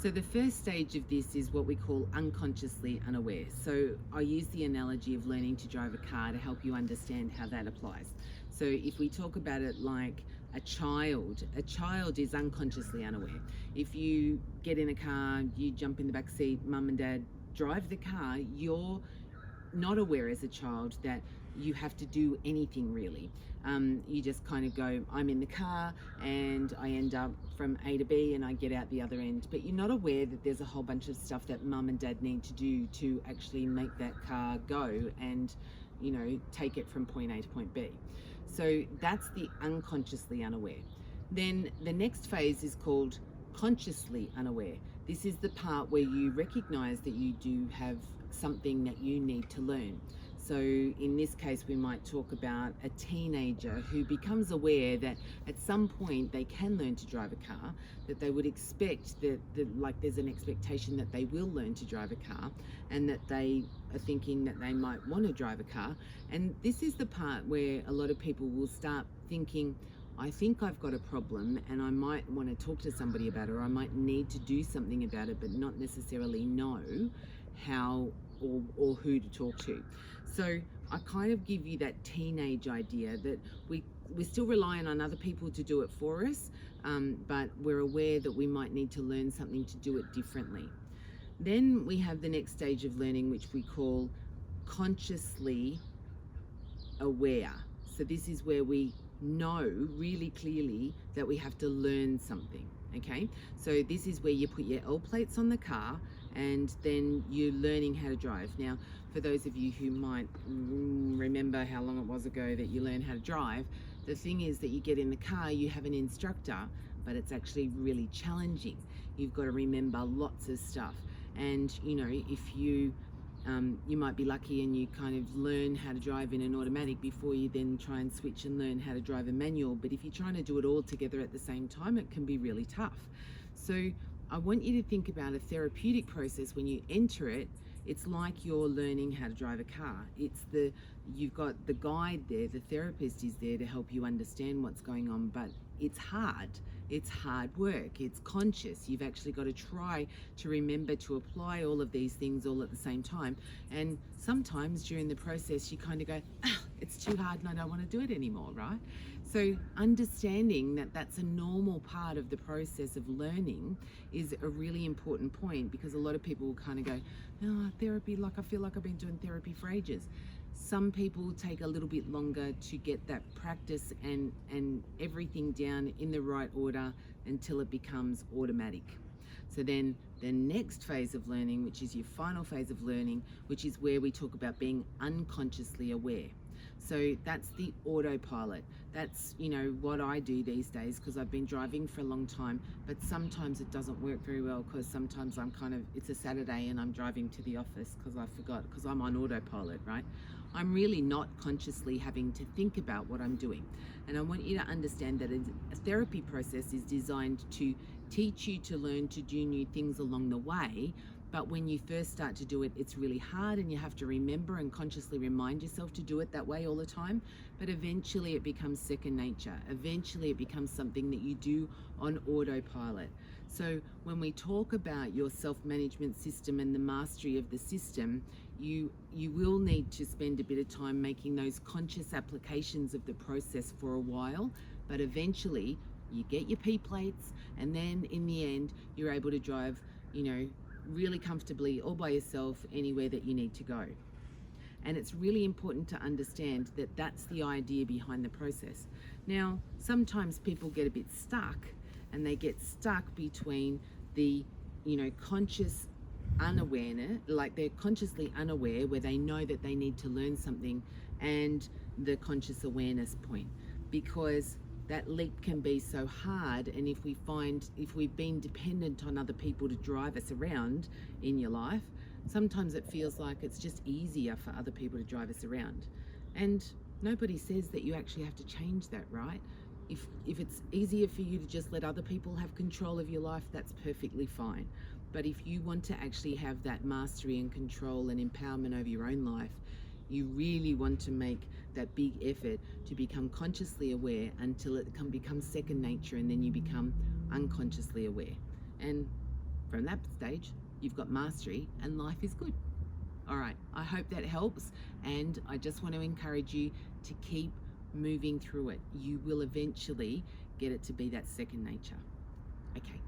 So the first stage of this is what we call unconsciously unaware. So I use the analogy of learning to drive a car to help you understand how that applies. So if we talk about it like a child is unconsciously unaware. If you get in a car, you jump in the back seat, mum and dad drive the car, you're not aware as a child that you have to do anything really. You just kind of go, I'm in the car and I end up from A to B and I get out the other end. But you're not aware that there's a whole bunch of stuff that mum and dad need to do to actually make that car go and, you know, take it from point A to point B. So that's the unconsciously unaware. Then the next phase is called consciously unaware. This is the part where you recognize that you do have something that you need to learn. So in this case, we might talk about a teenager who becomes aware that at some point they can learn to drive a car, that they would expect that like there's an expectation that they will learn to drive a car, and that they are thinking that they might want to drive a car. And this is the part where a lot of people will start thinking, I think I've got a problem and I might want to talk to somebody about it, or I might need to do something about it, but not necessarily know how or who to talk to. So I kind of give you that teenage idea that we're still relying on other people to do it for us, but we're aware that we might need to learn something to do it differently. Then we have the next stage of learning, which we call consciously aware. So this is where we know really clearly that we have to learn something. Okay, so this is where you put your L plates on the car and then you're learning how to drive. Now, for those of you who might remember how long it was ago that you learned how to drive, the thing is that you get in the car, you have an instructor, but it's actually really challenging. You've got to remember lots of stuff. And, you know, if you might be lucky and you kind of learn how to drive in an automatic before you then try and switch and learn how to drive a manual. But if you're trying to do it all together at the same time, it can be really tough. So I want you to think about a therapeutic process. When you enter it, it's like you're learning how to drive a car. You've got the guide there, the therapist is there to help you understand what's going on, but it's hard. It's hard work. It's conscious. You've actually got to try to remember to apply all of these things all at the same time. And sometimes during the process, you kind of go, it's too hard and I don't want to do it anymore, right? So understanding that that's a normal part of the process of learning is a really important point, because a lot of people will kind of go, oh, therapy, like I feel like I've been doing therapy for ages. Some people take a little bit longer to get that practice and everything down in the right order until it becomes automatic. So then the next phase of learning, which is your final phase of learning, which is where we talk about being unconsciously aware. So that's the autopilot. That's, you know, what I do these days, because I've been driving for a long time, but sometimes it doesn't work very well, because sometimes it's a Saturday and I'm driving to the office because I forgot, because I'm on autopilot, right? I'm really not consciously having to think about what I'm doing. And I want you to understand that a therapy process is designed to teach you to learn to do new things along the way. But when you first start to do it, it's really hard and you have to remember and consciously remind yourself to do it that way all the time. But eventually it becomes second nature. Eventually it becomes something that you do on autopilot. So when we talk about your self-management system and the mastery of the system, you will need to spend a bit of time making those conscious applications of the process for a while. But eventually you get your P plates, and then in the end, you're able to drive, you know, really comfortably all by yourself anywhere that you need to go. And it's really important to understand that that's the idea behind the process. Now, sometimes people get a bit stuck, and they get stuck between the, you know, conscious unawareness, like they're consciously unaware where they know that they need to learn something, and the conscious awareness point, because that leap can be so hard. And if we've been dependent on other people to drive us around in your life, sometimes it feels like it's just easier for other people to drive us around. And nobody says that you actually have to change that, right? If it's easier for you to just let other people have control of your life, that's perfectly fine. But if you want to actually have that mastery and control and empowerment over your own life, you really want to make that big effort to become consciously aware until it becomes second nature, and then you become unconsciously aware. And From that stage, you've got mastery and life is good. All right, I hope that helps, and I just want to encourage you to keep moving through it. You will eventually get it to be that second nature. Okay.